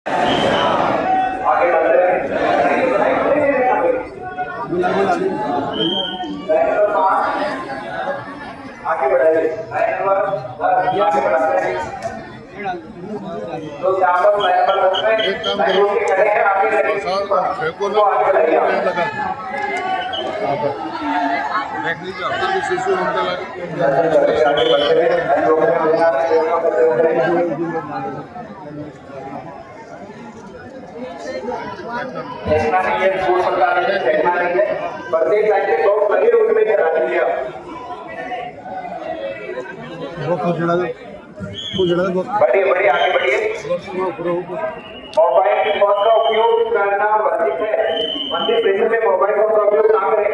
आगे बढ़ते हैं। आगे बढ़ाइए। आगे बढ़ाते हैं। तो यहाँ पर लाइन पर खड़े हैं, आगे लगे तो आगे बढ़ाइए। देख लीजिए आपका भी शिशु होने लगा। आगे बढ़ते हैं। देखना नहीं है, स्कूल सरकार ने देखना नहीं है। प्रत्येक लाइन पे बहुत लगे उनमें करा दीजिए आप। बढ़िए बढ़िए, आगे बढ़िए। मोबाइल फोन का उपयोग करना वर्जित है। मंदिर परिसर में मोबाइल फोन का उपयोग ना करें।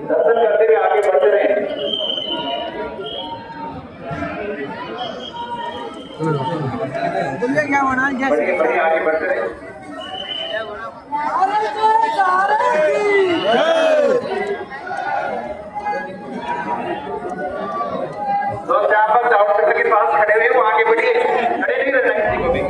दर्शन करते हुए आगे बढ़ते रहे। बढ़िए बढ़िए, आगे बढ़ते रहे। तो जहाँ पर टाउन सर्कल के पास खड़े हुए वो आगे बढ़िए, खड़े नहीं रहना किसी को भी।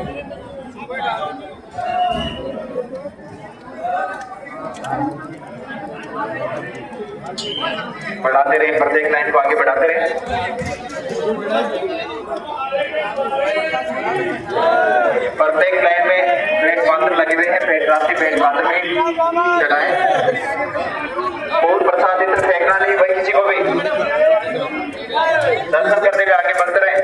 बढ़ाते रहे, प्रत्येक लाइन को आगे बढ़ाते रहे। प्रत्येक लाइन में पेट पात्र लगे हुए हैं, पेट राशि पेट पात्र में चढ़ाएं। और प्रसाद इधर फेंकना नहीं भाई किसी को भी। दर्शन करते हुए आगे बढ़ते रहे।